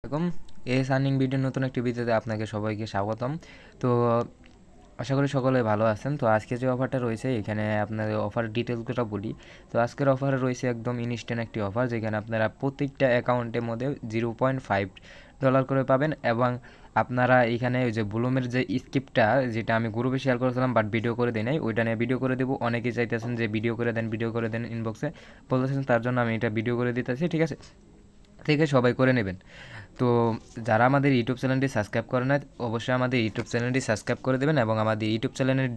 এরকম আর্নিং ভিডিওর নতুন একটি ভিডিওতে আপনাকে সবাইকে স্বাগতম। তো আশা করি সকলে ভালো আছেন। তো আজকে যে অফারটা রয়েছে এখানে আপনাদের অফার ডিটেলসগুলো বলি। তো আজকের অফারে রয়েছে একদম ইনস্ট্যান্ট একটি অফার, যেখানে আপনারা প্রত্যেকটা অ্যাকাউন্টের মধ্যে $0.5 করে পাবেন। এবং আপনারা এখানে ওই যে বুলুমের যে স্ক্রিপ্টটা, যেটা আমি গ্রুপে শেয়ার করেছিলাম বাট ভিডিও করে দিই নাই, ওইটা নিয়ে ভিডিও করে দেবো। অনেকেই চাইতেছেন যে ভিডিও করে দেন ইনবক্সে বলতেছেন, তার জন্য আমি এটা ভিডিও করে দিতেছি, ঠিক আছে? থেকে সবাই করে নেবেন। তো যারা আমাদের ইউটিউব চ্যানেলটি সাবস্ক্রাইব করে না, অবশ্যই আমাদের ইউটিউব চ্যানেলটি সাবস্ক্রাইব করে দেবেন। এবং আমাদের ইউটিউব চ্যানেলের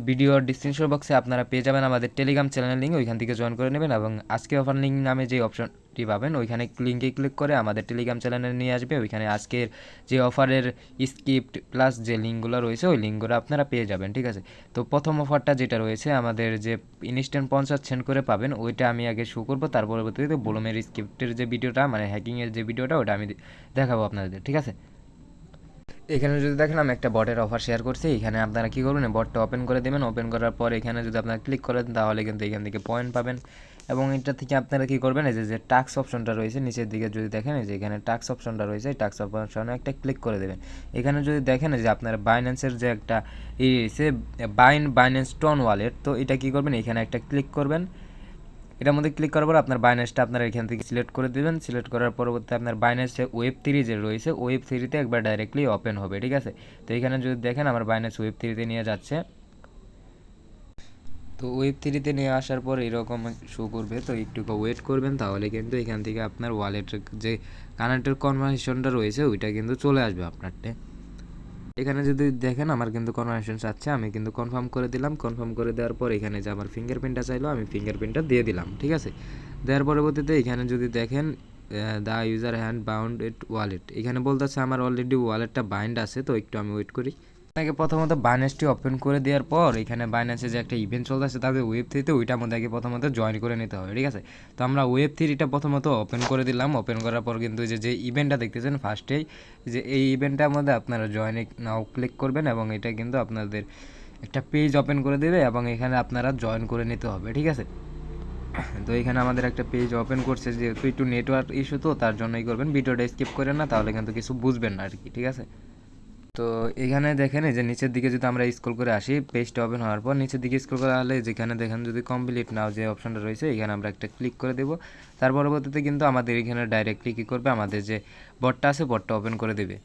ভিডিওর ডিসক্রিপশন বক্সে আপনারা পেয়ে যাবেন আমাদের টেলিগ্রাম চ্যানেলের লিঙ্ক, ওইখান থেকে জয়েন করে নেবেন। এবং আজকে অফার লিঙ্ক নামে যে অপশনটি পাবেন, ওইখানে লিঙ্কে ক্লিক করে আমাদের টেলিগ্রাম চ্যানেলে নিয়ে আসবে। ওইখানে আজকের যে অফারের স্ক্রিপ্ট প্লাস যে লিঙ্কগুলো রয়েছে ওই লিঙ্কগুলো আপনারা পেয়ে যাবেন, ঠিক আছে? তো প্রথম অফারটা যেটা রয়েছে আমাদের যে ইনস্ট্যান্ট 50 সেন্ট করে পাবেন, ওইটা আমি আগে শো করবো। তার পরবর্তীতে বোলমের স্ক্রিপ্টের যে ভিডিওটা, মানে হ্যাকিংয়ের যে ভিডিওটা, ওটা আমি দেখাবো আপনাদের, ঠিক আছে? এখানে যদি দেখেন আমি একটা বটের অফার শেয়ার করছি। এখানে আপনারা কী করবেন, বটটা ওপেন করে দেবেন। ওপেন করার পর এখানে যদি আপনারা ক্লিক করেন তাহলে কিন্তু এখান থেকে পয়েন্ট পাবেন। এবং এটা থেকে আপনারা কী করবেন, এই যে টাস্ক অপশনটা রয়েছে নিচের দিকে যদি দেখেন, এই যে এখানে টাস্ক অপশনটা রয়েছে, এই টাস্ক অপশনে একটা ক্লিক করে দেবেন। এখানে যদি দেখেন যে আপনার বাইন্যান্সের যে একটা রয়েছে, বাইন্যান্স টোন ওয়ালেট, তো এটা কী করবেন, এখানে একটা ক্লিক করবেন। এটার মধ্যে ক্লিক করার পর আপনার বাইন্যান্সটা আপনারা এখান থেকে সিলেক্ট করে দেবেন। সিলেক্ট করার পরবর্তী আপনার বাইন্যান্স যে web3 যে রয়েছে web3-তে একবার ডাইরেক্টলি ওপেন হবে, ঠিক আছে? তো এখানে যদি দেখেন আমার বাইন্যান্স web3-তে নিয়ে যাচ্ছে। তো web3-তে নিয়ে আসার পর এরকম শো করবে। তো একটু ওয়েট করবেন, তাহলে কিন্তু এখান থেকে আপনার ওয়ালেটের যে কানেক্টের কনভার্সেশনটা রয়েছে ওইটা কিন্তু চলে আসবে আপনারটা। এখানে যদি দেখেন আমার কিন্তু কনফার্মেশন চাচ্ছে, আমি কিন্তু কনফার্ম করে দিলাম। কনফার্ম করে দেওয়ার পর এখানে যে আমার ফিঙ্গারপ্রিন্টটা চাইলো, আমি ফিঙ্গারপ্রিন্টটা দিয়ে দিলাম, ঠিক আছে? দেওয়ার পরবর্তীতে এখানে যদি দেখেন the user hand bound it wallet, এখানে বলতেছে আমার অলরেডি ওয়ালেটটা বাইন্ড আছে। তো একটু আমি ওয়েট করি। আপনাকে প্রথমত বাইন্যান্সটি ওপেন করে দেওয়ার পর এখানে বাইন্যান্সে যে একটা ইভেন্ট চলতেছে তাদের web3-তে, ওইটার মধ্যে আগে প্রথমত জয়েন করে নিতে হবে, ঠিক আছে? তো আমরা web3-টা প্রথমত ওপেন করে দিলাম। ওপেন করার পর কিন্তু যে ইভেন্টটা দেখতেছেন ফার্স্টেই, যে এই ইভেন্টটার মধ্যে আপনারা জয়েন নাও ক্লিক করবেন এবং এটা কিন্তু আপনাদের একটা পেজ ওপেন করে দেবে এবং এখানে আপনারা জয়েন করে নিতে হবে, ঠিক আছে? তো এখানে আমাদের একটা পেজ ওপেন করছে, যেহেতু একটু নেটওয়ার্ক ইস্যু, তো তার জন্যই করবেন, ভিডিওটা স্কিপ করেন না, তাহলে কিন্তু কিছু বুঝবেন না আর কি, ঠিক আছে? তো এখানে দেখেন এই যে নিচের দিকে যদি আমরা স্ক্রল করে আসি, পেজটা ওপেন হওয়ার পর নিচের দিকে স্ক্রল করে আসলে যেখানে দেখেন যদি কমপ্লিট নাও যে অপশনটা রয়েছে, এখানে আমরা একটা ক্লিক করে দেবো। তার পরবর্তীতে কিন্তু আমাদের এখানে ডাইরেক্টলি কী করবে, আমাদের যে বটটা আছে বটটা ওপেন করে দেবে।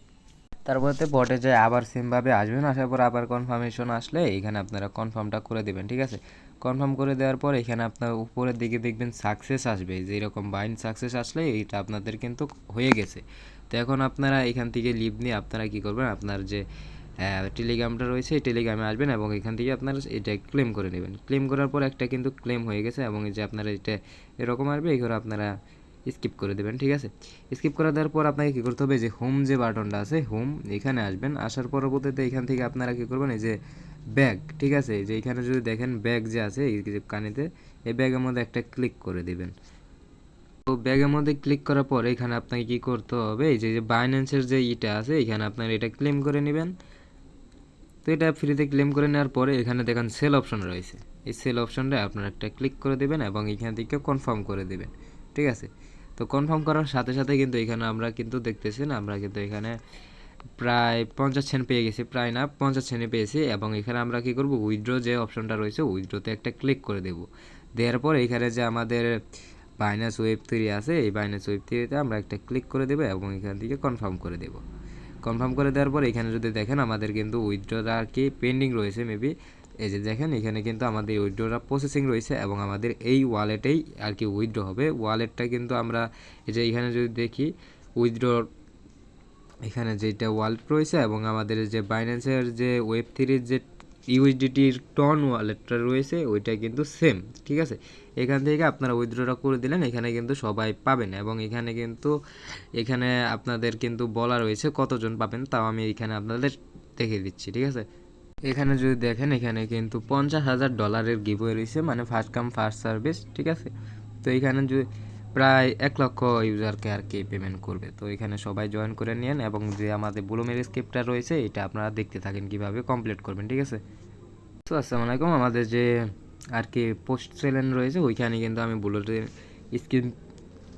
তারপরে বটে যে আবার সেমভাবে আসবেন, আসার পর আবার কনফার্মেশন আসলে এখানে আপনারা কনফার্মটা করে দেবেন, ঠিক আছে? কনফার্ম করে দেওয়ার পর এখানে আপনার উপরের দিকে দেখবেন সাকসেস আসবে, যে এরকম বাইন্ড সাকসেস আসলে এইটা আপনাদের কিন্তু হয়ে গেছে। তো এখন আপনারা এখান থেকে লিভ নিয়ে আপনারা কী করবেন, আপনার যে টেলিগ্রামটা রয়েছে এই টেলিগ্রামে আসবেন এবং এখান থেকে আপনারা এটা ক্লেম করে নেবেন। ক্লেম করার পর একটা কিন্তু ক্লেম হয়ে গেছে এবং এই যে আপনারা এটা এরকম আসবে, এই করে আপনারা স্কিপ করে দেবেন, ঠিক আছে? স্কিপ করে দেওয়ার পর আপনাকে কী করতে হবে, যে হোম যে বাটনটা আছে হোম, এখানে আসবেন। আসার পরবর্তীতে এখান থেকে আপনারা কী করবেন, এই যে ব্যাগ, ঠিক আছে? যে এখানে যদি দেখেন ব্যাগ যে আছে এই যে কানিতে, এই ব্যাগের মধ্যে একটা ক্লিক করে দিবেন। তো ব্যাগের মধ্যে ক্লিক করার পর এখানে আপনাকে কী করতে হবে, এই যে বাইন্যান্সের যে ইটা আছে এখানে আপনার এটা ক্লেম করে নেবেন। তো এটা ফ্রিতে ক্লেম করে নেওয়ার পরে এখানে দেখেন সেল অপশন রয়েছে, এই সেল অপশনটা আপনারা একটা ক্লিক করে দেবেন এবং এখান থেকে কনফার্ম করে দেবেন, ঠিক আছে? তো কনফার্ম করার সাথে সাথে কিন্তু এখানে আমরা কিন্তু দেখতেছেন আমরা কিন্তু এখানে প্রায় 50 সেন্ট পেয়ে গেছি, প্রায় না 50 সেন্টে পেয়েছি। এবং এখানে আমরা কী করব, উইথড্র যে অপশনটা রয়েছে উইথড্রোতে একটা ক্লিক করে দেব। দেওয়ার পর এখানে যে আমাদের বাইন্যান্স web3 আছে, এই বাইন্যান্স web3-তে আমরা একটা ক্লিক করে দেবো এবং এখান থেকে কনফার্ম করে দেবো। কনফার্ম করে দেওয়ার পর এখানে যদি দেখেন আমাদের কিন্তু উইথড্রটা আর কি পেন্ডিং রয়েছে মেবি, এই যে দেখেন এখানে কিন্তু আমাদের উইথড্রটা প্রসেসিং রয়েছে এবং আমাদের এই ওয়ালেটেই আর কি উইথড্র হবে। ওয়ালেটটা কিন্তু আমরা এই যে এখানে যদি দেখি উইথড্র, এখানে যেটা ওয়ালেট রয়েছে এবং আমাদের যে বাইন্যান্সের যে web3-র যে ইউএসডিটির টন ওয়ালেটটা রয়েছে ওইটা কিন্তু সেম, ঠিক আছে? এখান থেকে আপনারা উইথড্রটা করে দিলেন, এখানে কিন্তু সবাই পাবেন। এবং এখানে কিন্তু এখানে আপনাদের কিন্তু বলা রয়েছে কতজন পাবেন, তাও আমি এখানে আপনাদের দেখে দিচ্ছি, ঠিক আছে? এখানে যদি দেখেন এখানে কিন্তু $50,000 গিভওয়ে রয়েছে, মানে ফার্স্ট কাম ফার্স্ট সার্ভিস, ঠিক আছে? তো এখানে যদি প্রায় 1 লক্ষ ইউজারকে আর কি পেমেন্ট করবে। তো এখানে সবাই জয়েন করে নিন এবং যে আমাদের ব্লুমের স্ক্রিপ্টটা রয়েছে এটা আপনারা দেখতে থাকেন কীভাবে কমপ্লিট করবেন, ঠিক আছে? তো আসসালামু আলাইকুম, আমাদের যে আর কি পোস্ট সেলেন রয়েছে ওইখানে কিন্তু আমি বুলেটের স্ক্রিপ্ট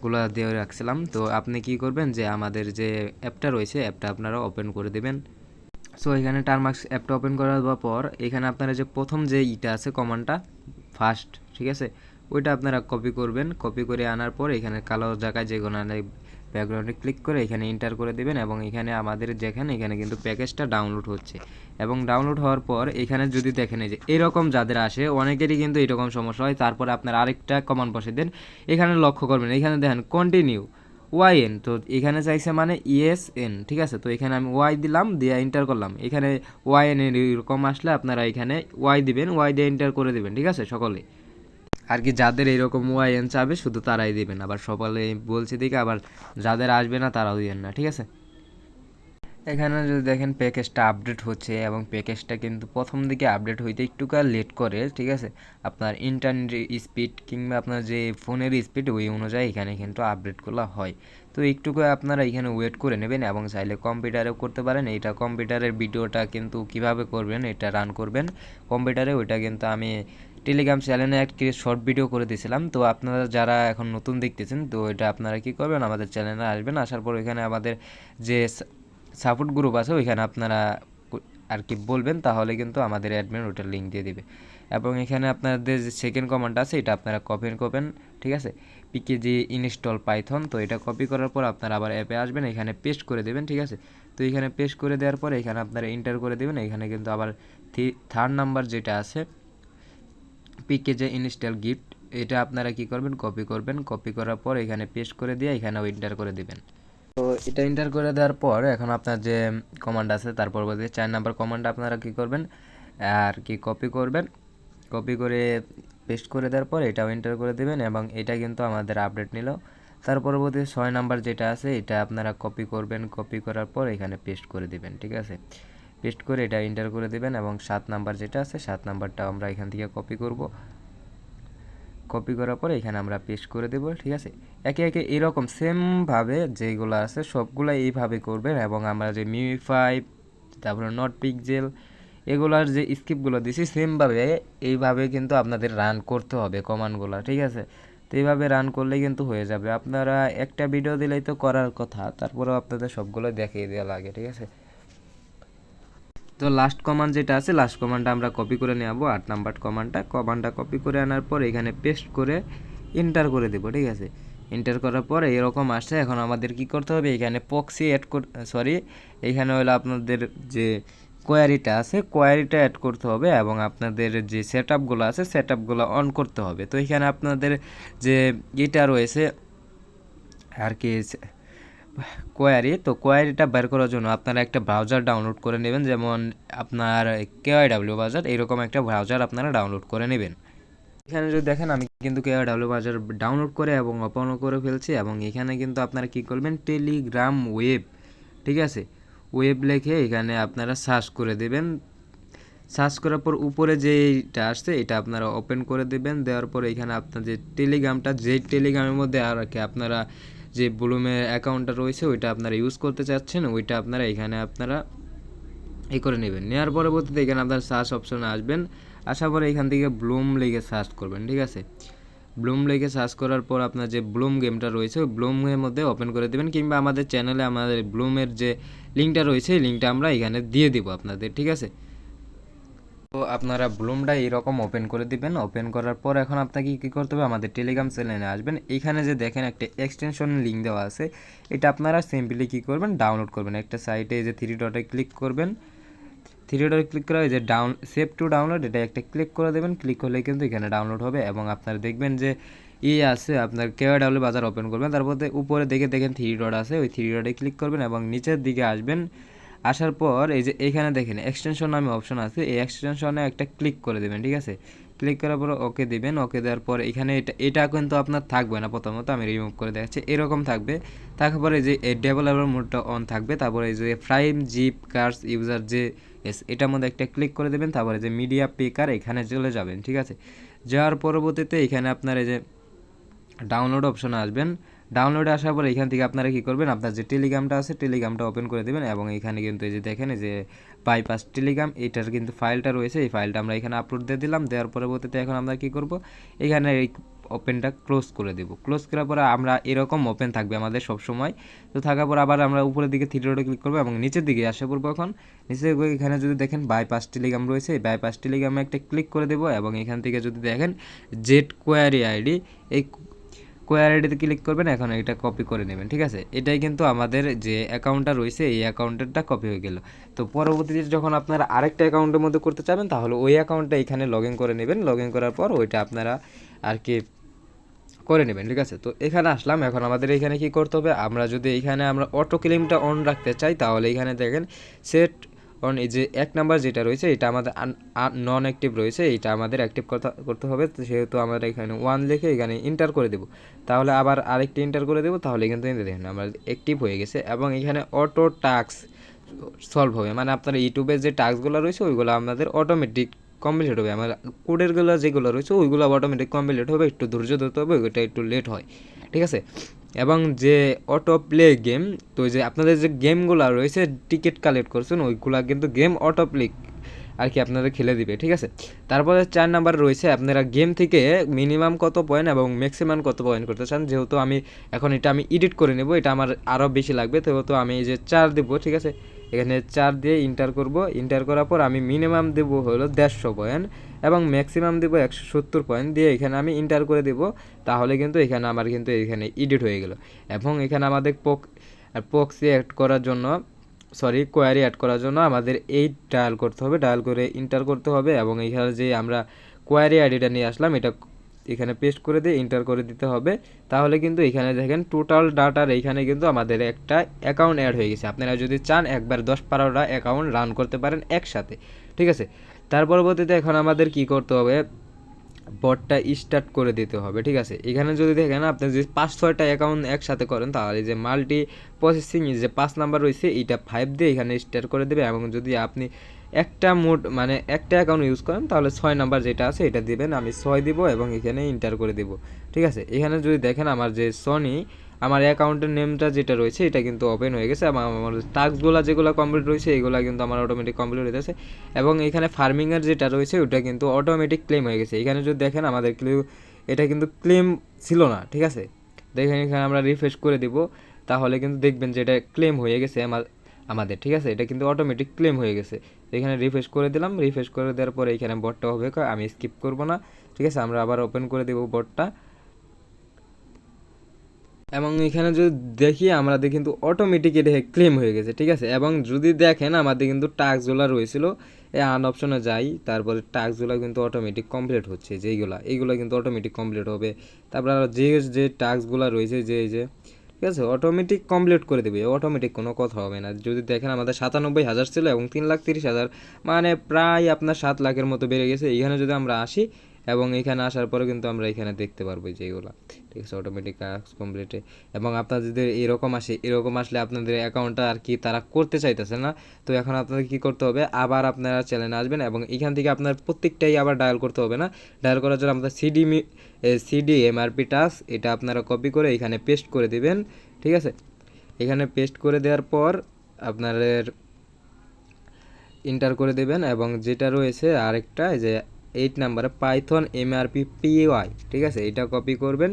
গুলা দিয়ে রাখছিলাম। তো আপনি কি করবেন যে আমাদের যে অ্যাপটা রয়েছে অ্যাপটা আপনারা ওপেন করে দেবেন। সো এখানে টার্মাক্স অ্যাপটা ওপেন করার পর এখানে আপনারা যে প্রথম যে ইটা আছে কমান্ডটা ফার্স্ট, ঠিক আছে, ওইটা আপনারা কপি করবেন। কপি করে আনার পর এখানে কালো জায়গায় যে কোনো ব্যাকগ্রাউন্ডে ক্লিক করে এখানে এন্টার করে দেবেন এবং এখানে আমাদের যেখানে এখানে কিন্তু প্যাকেজটা ডাউনলোড হচ্ছে এবং ডাউনলোড হওয়ার পর এখানে যদি দেখেন যে এরকম যাদের আসে অনেকেরই কিন্তু এরকম সমস্যা হয়। তারপরে আপনার আরেকটা কমান্ড বসে দেন, এখানে লক্ষ্য করবেন এখানে দেখেন কন্টিনিউ ওয়াই এন, তো এখানে চাইছে মানে ইএস এন, ঠিক আছে। তো এখানে আমি ওয়াই দিলাম, দিয়ে এন্টার করলাম। এখানে ওয়াই এন এরকম আসলে আপনারা এখানে ওয়াই দিবেন, ওয়াই দিয়ে এন্টার করে দিবেন, ঠিক আছে সকলে। আর কি যাদের এইরকম ওয়াই এন চাবে শুধু তারাই দিবেন, আবার সকালে বলছি দিকে আবার যাদের আসবে না তারাও দিবেন না, ঠিক আছে। এখানে যদি দেখেন প্যাকেজটা আপডেট হচ্ছে এবং প্যাকেজটা কিন্তু প্রথম দিকে আপডেট হইতে একটু লেট করে, ঠিক আছে। আপনার ইন্টারনেট স্পিড কিংবা আপনার যে ফোনের স্পিড ওই অনুযায়ী এখানে কিন্তু আপডেটগুলো হয়। তো একটু আপনারা এখানে ওয়েট করে নেবেন এবং চাইলে কম্পিউটারেও করতে পারেন। এইটা কম্পিউটারের ভিডিওটা কিন্তু কিভাবে করবেন এটা রান করবেন কম্পিউটারে, ওইটা কিন্তু আমি টেলিগ্রাম চ্যানেলে একটি শর্ট ভিডিও করে দিয়েছিলাম। তো আপনারা যারা এখন নতুন দেখতেছেন তো এটা আপনারা কি করবেন, আমাদের চ্যানেলে আসবেন, আসার পর এখানে আমাদের যে সাপোর্ট গ্রুপ আছে ওইখানে আপনারা আর কি বলবেন, তাহলে কিন্তু আমাদের অ্যাডমিন ওটার লিঙ্ক দিয়ে দিবে। এবং এখানে আপনাদের যে সেকেন্ড কমান্ড আছে এটা আপনারা কপি করবেন, ঠিক আছে, পিকেজি ইনস্টল পাইথন। তো এটা কপি করার পর আপনারা আবার অ্যাপে আসবেন, এখানে পেস্ট করে দেবেন, ঠিক আছে। তো এখানে পেস্ট করে দেওয়ার পরে এখানে আপনারা এন্টার করে দেবেন। এখানে কিন্তু আবার থার্ড নাম্বার যেটা আছে পিকেজি ইনস্টল গিফট, এটা আপনারা কি করবেন, কপি করবেন। কপি করার পর এখানে পেস্ট করে দিয়ে এখানেও এন্টার করে দেবেন। তো এটা এন্টার করে দেওয়ার পর এখন আপনার যে কমান্ড আছে তার পরবর্তী 4 নাম্বার কমান্ডটা আপনারা কি করবেন আর কি কপি করবেন। কপি করে পেস্ট করে দেওয়ার পর এটাও এন্টার করে দেবেন এবং এটা কিন্তু আমাদের আপডেট নিল। তার পরবর্তী 6 নাম্বার যেটা আছে এটা আপনারা কপি করবেন। কপি করার পর এখানে পেস্ট করে দিবেন, ঠিক আছে। পেস্ট করে এটা এন্টার করে দিবেন এবং 7 নাম্বার যেটা আছে 7 নাম্বারটা আমরা এখান থেকে কপি করব। কপি করার পরে এখানে আমরা পেস্ট করে দেব, ঠিক আছে। একে একে এরকম সেমভাবে যেগুলো আছে সবগুলো এইভাবে করবেন এবং আমরা যে মিউফাই তারপরে নট পিকজেল এগুলার যে স্ক্রিপ্টগুলো দিছি সেমভাবে এইভাবে কিন্তু আপনাদের রান করতে হবে কমান্ডগুলো, ঠিক আছে। তো এইভাবে রান করলেই কিন্তু হয়ে যাবে। আপনারা একটা ভিডিও দিলেই তো করার কথা, তারপরেও আপনাদের সবগুলো দেখিয়ে দেওয়া লাগে, ঠিক আছে। তো লাস্ট কমান্ড যেটা আছে লাস্ট কমান্ডটা আমরা কপি করে নেব, 8 নাম্বার কমান্ডটা কপি করে আনার পর এখানে পেস্ট করে এন্টার করে দেব, ঠিক আছে। এন্টার করার পর এরকম আসছে। এখন আমাদের কি করতে হবে, এখানে প্রক্সি এখানে হলো আপনাদের যে কোয়ারিটা আছে কোয়ারিটা অ্যাড করতে হবে এবং আপনাদের যে সেটআপগুলো আছে সেটআপগুলো অন করতে হবে। তো এখানে আপনাদের যে এটা রয়েছে আর কি কোয়ারি, তো কোয়ারিটা বের করার জন্য আপনারা একটা ব্রাউজার ডাউনলোড করে নেবেন, যেমন আপনার কেওয়াইডাব্লিউ ব্রাউজার, এরকম একটা ব্রাউজার আপনারা ডাউনলোড করে নেবেন। এখানে যদি দেখেন আমি কিন্তু কেওয়াইডাব্লিউ ব্রাউজার ডাউনলোড করে এবং ওপেনও করে ফেলছি এবং এখানে কিন্তু আপনারা কি করবেন টেলিগ্রাম ওয়েব, ঠিক আছে, ওয়েব লিখে এখানে আপনারা সার্চ করে দেবেন। সার্চ করার পর উপরে যেটা আসছে এটা আপনারা ওপেন করে দেবেন। দেওয়ার পর এখানে আপনার যে টেলিগ্রামটা যেই টেলিগ্রামের মধ্যে আর কি আপনারা যে ব্লুমের অ্যাকাউন্টটা রয়েছে ওইটা আপনারা ইউজ করতে চাচ্ছেন ওইটা আপনারা এখানে আপনারা করে নেবেন। নেওয়ার পরবর্তীতে এখানে আপনার সার্চ অপশনে আসবেন, আসার পরে এখান থেকে ব্লুম লিখে সার্চ করবেন, ঠিক আছে। ব্লুম লিখে সার্চ করার পর আপনার যে ব্লুম গেমটা রয়েছে ওই ব্লুমের মধ্যে ওপেন করে দেবেন, কিংবা আমাদের চ্যানেলে আমাদের ব্লুমের যে লিঙ্কটা রয়েছে এই লিঙ্কটা আমরা এখানে দিয়ে দিব আপনাদের, ঠিক আছে। তো আপনারা ব্লুমটা এইরকম ওপেন করে দিবেন। ওপেন করার পর এখন আপনাকে কী করতে হবে, আমাদের টেলিগ্রাম চ্যানেলে আসবেন। এইখানে যে দেখেন একটা এক্সটেনশন লিঙ্ক দেওয়া আছে এটা আপনারা সিম্পলি কী করবেন, ডাউনলোড করবেন। একটা সাইটে যে 3 ডটে ক্লিক করবেন, 3 ডটে ক্লিক করা যে সেভ টু ডাউনলোড এটা একটা ক্লিক করে দেবেন। ক্লিক করলে কিন্তু এখানে ডাউনলোড হবে এবং আপনারা দেখবেন যে আছে আপনার কেওয়াইডাব্লিউ বাজার ওপেন করবেন। তারপর উপরে দেখেন 3 ডট আছে, ওই 3 ডটে ক্লিক করবেন এবং নিচের দিকে আসবেন। আসার পর এই যে এখানে দেখেন এক্সটেনশন নামে অপশন আছে, এই এক্সটেনশনে একটা ক্লিক করে দেবেন, ঠিক আছে। ক্লিক করার পর ওকে দিবেন। ওকে দেওয়ার পর এখানে এটা কিন্তু আপনার থাকবে না, প্রথমত আমি রিমুভ করে দেখাচ্ছি, এরকম থাকবে। তারপরে যে ডেভেলপার মোডটা অন থাকবে। তারপরে এই যে প্রাইম জিপ কার্স ইউজার যে এটার মধ্যে একটা ক্লিক করে দেবেন। তারপরে যে মিডিয়া পেকার এখানে চলে যাবেন, ঠিক আছে। যাওয়ার পরবর্তীতে এখানে আপনার এই যে ডাউনলোড অপশনে আসবেন। ডাউনলোডে আসার পর এখান থেকে আপনারা কী করবেন, আপনার যে টেলিগ্রামটা আছে টেলিগ্রামটা ওপেন করে দেবেন এবং এখানে কিন্তু এই যে দেখেন এই যে বাইপাস টেলিগ্রাম এইটার কিন্তু ফাইলটা রয়েছে, এই ফাইলটা আমরা এখানে আপলোড দিয়ে দিলাম। দেওয়ার পরবর্তীতে এখন আমরা কী করব, এখানে এই ওপেনটা ক্লোজ করে দেবো। ক্লোজ করার পরে আমরা এরকম ওপেন থাকবে আমাদের সব সময়। তো থাকার পর আবার আমরা উপরের দিকে থ্রি ডটে ক্লিক করবো এবং নিচের দিকে আসে পড়বো। এখন নিচে এখানে যদি দেখেন বাই 5টি লিগাম রয়েছে, এই বাই 5টি লিগামে একটা ক্লিক করে দেবো এবং এখান থেকে যদি দেখেন জেট কোয়ারি আইডি, এই কোয়ারি আইডিতে ক্লিক করবেন। এখন এটা কপি করে নেবেন, ঠিক আছে। এটাই কিন্তু আমাদের যে অ্যাকাউন্টটা রয়েছে এই অ্যাকাউন্টেরটা কপি হয়ে গেল। তো পরবর্তীতে যখন আপনারা আরেকটা অ্যাকাউন্টের মধ্যে করতে চাবেন তাহলে ওই অ্যাকাউন্টটা এখানে লগ ইন করে নেবেন। লগ ইন করার পর ওইটা আপনারা আর কি করে নেবেন, ঠিক আছে। তো এখানে আসলাম, এখন আমাদের এখানে কি করতে হবে, আমরা যদি এখানে আমরা অটো ক্লেমটা অন রাখতে চাই তাহলে এখানে দেখেন সেট অন, এই যে 1 নাম্বার যেটা রয়েছে এটা আমাদের নন অ্যাক্টিভ রয়েছে, এটা আমাদের অ্যাক্টিভ করতে হবে। তো সেহেতু আমরা এখানে 1 লিখে এখানে এন্টার করে দেবো, তাহলে আবার আরেকটি এন্টার করে দেবো, তাহলে কিন্তু দেখেন আমরা অ্যাক্টিভ হয়ে গেছে। এবং এখানে অটো টাস্ক সলভ হবে, মানে আপনার ইউটিউবের যে টাস্কগুলো রয়েছে ওইগুলো আমাদের অটোমেটিক কমপ্লিট হবে। আমার কোডেরগুলো যেগুলো রয়েছে ওইগুলো অটোমেটিক কমপ্লিট হবে, একটু ধৈর্য ধরতে হবে, ওইটা একটু লেট হয়, ঠিক আছে। এবং যে অটো প্লে গেম, তো যে আপনাদের যে গেমগুলো রয়েছে টিকিট কালেক্ট করছেন ওইগুলা কিন্তু গেম অটো প্লে আর কি আপনাদের খেলে দিবে, ঠিক আছে। তারপরে 4 নাম্বার রয়েছে আপনারা গেম থেকে মিনিমাম কত পয়েন্ট এবং ম্যাক্সিমাম কত পয়েন্ট করতে চান। যেহেতু আমি এখন এটা আমি এডিট করে নেব, এটা আমার আরও বেশি লাগবে, তো আমি এই যে 4 দেবো, ঠিক আছে। এখানে 4 দিয়ে ইন্টার করব। ইন্টার করার পর আমি মিনিমাম দেবো হলো 150 পয়েন্ট এবং ম্যাক্সিমাম দেবো 170 পয়েন্ট দিয়ে এখানে আমি ইন্টার করে দেবো। তাহলে কিন্তু এখানে আমার কিন্তু এখানে এডিট হয়ে গেল। এবং এখানে আমাদের প্রক্সি অ্যাড করার জন্য, সরি কোয়ারি অ্যাড করার জন্য আমাদের এই ডায়াল করতে হবে, ডায়াল করে ইন্টার করতে হবে। এবং এখানে যে আমরা কোয়ারি আইডিটা নিয়ে আসলাম এটা এখানে পেস্ট করে দিয়ে ইন্টার করে দিতে হবে। তাহলে কিন্তু এখানে দেখেন টোটাল ডাটার এইখানে কিন্তু আমাদের একটা অ্যাকাউন্ট অ্যাড হয়ে গেছে। আপনারা যদি চান একবার 10-12টা অ্যাকাউন্ট রান করতে পারেন একসাথে, ঠিক আছে। তার পরবর্তীতে এখন আমাদের কি করতে হবে, বটটা স্টার্ট করে দিতে হবে, ঠিক আছে। এখানে যদি দেখেন আপনি যদি 5-6টা অ্যাকাউন্ট একসাথে করেন তাহলে যে মাল্টি প্রসেসিং যে 5 নাম্বার রয়েছে এইটা 5 দিয়ে এখানে স্টার্ট করে দেবে। এবং যদি আপনি একটা মোড মানে একটা অ্যাকাউন্ট ইউজ করেন তাহলে 6 নাম্বার যেটা আছে এটা দিবেন, আমি 6 দিব এবং এখানে ইন্টার করে দেব, ঠিক আছে। এখানে যদি দেখেন আমার যে সনি আমার অ্যাকাউন্টের নেমটা যেটা রয়েছে এটা কিন্তু ওপেন হয়ে গেছে এবং আমার টাস্কগুলো যেগুলো কমপ্লিট রয়েছে এগুলো কিন্তু আমার অটোমেটিক কমপ্লিট হয়ে গেছে। এবং এখানে ফার্মিংয়ের যেটা রয়েছে ওটা কিন্তু অটোমেটিক ক্লেম হয়ে গেছে। এখানে যদি দেখেন আমাদের এটা কিন্তু ক্লেম ছিল না, ঠিক আছে। দেখেন এখানে আমরা রিফ্রেশ করে দিব, তাহলে কিন্তু দেখবেন যে এটা ক্লেম হয়ে গেছে আমাদের, ঠিক আছে। এটা কিন্তু অটোমেটিক ক্লেম হয়ে গেছে। এখানে রিফ্রেশ করে দিলাম, রিফ্রেশ করে দেওয়ার পরে এখানে বটটা হবে, আমি স্কিপ করব না, ঠিক আছে। আমরা আবার ওপেন করে দেব বটটা। এবং এখানে যদি দেখি আমাদের কিন্তু অটোমেটিক এটা ক্লেম হয়ে গেছে, ঠিক আছে। এবং যদি দেখেন আমাদের কিন্তু টাস্কগুলো রয়েছিল এই আন অপশনে যাই, তারপরে টাস্কগুলো কিন্তু অটোমেটিক কমপ্লিট হচ্ছে, এইগুলো কিন্তু অটোমেটিক কমপ্লিট হবে। তারপর যে টাস্কগুলো রয়েছে যে ঠিক আছে অটোমেটিক কমপ্লিট করে দেবে, অটোমেটিক কোনো কথা হবে না। যদি দেখেন আমাদের 97,000 ছিল এবং 3,30,000, মানে প্রায় আপনার 7 লাখের মতো বেড়ে গেছে। এইখানে যদি আমরা আসি এবং এখানে আসার পরে কিন্তু আমরা এখানে দেখতে পারবো যে এইগুলো, ঠিক আছে, অটোমেটিক কাজ কমপ্লিটে। এবং আপনার যদি এরকম আসলে আপনাদের অ্যাকাউন্টটা আর কি তারা করতে চাইতেছে না, তো এখন আপনাদের কী করতে হবে, আবার আপনারা চ্যানেলে আসবেন এবং এখান থেকে আপনার প্রত্যেকটাই আবার ডায়াল করতে হবে না। ডায়াল করার জন্য আপনার সিডি এমআরপি টাস্ক এটা আপনারা কপি করে এখানে পেস্ট করে দিবেন, ঠিক আছে। এখানে পেস্ট করে দেওয়ার পর আপনাদের ইন্টার করে দেবেন এবং যেটা রয়েছে আরেকটা যে 8 নাম্বারে পাইথন এমআরপি পিওয়াই, ঠিক আছে, এটা কপি করবেন।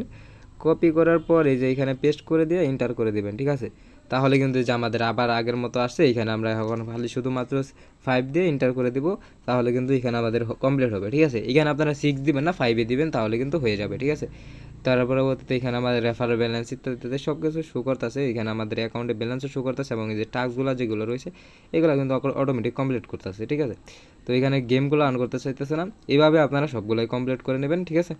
কপি করার পর এই যে এখানে পেস্ট করে দিয়ে ইন্টার করে দেবেন, ঠিক আছে। তাহলে কিন্তু যে আমাদের আবার আগের মতো আসছে, এখানে আমরা এখন খালি শুধুমাত্র 5 দিয়ে ইন্টার করে দিব, তাহলে কিন্তু এখানে আমাদের কমপ্লিট হবে, ঠিক আছে। এখানে আপনারা 6 দিবেন না 5 দিবেন, তাহলে কিন্তু হয়ে যাবে, ঠিক আছে। তার পরবর্তীতে এখানে আমাদের রেফারেল ব্যালেন্স ইত্যাদি সব কিছু শো করতেছে, এখানে আমাদের অ্যাকাউন্টে ব্যালেন্সও শো করতেছে এবং এই যে টাস্কগুলো যেগুলো রয়েছে এগুলো কিন্তু অটোমেটিক কমপ্লিট করতেছে, ঠিক আছে। তো এখানে গেমগুলো অন করতে চাইতেছে না, এইভাবে আপনারা সবগুলোই কমপ্লিট করে নেবেন, ঠিক আছে।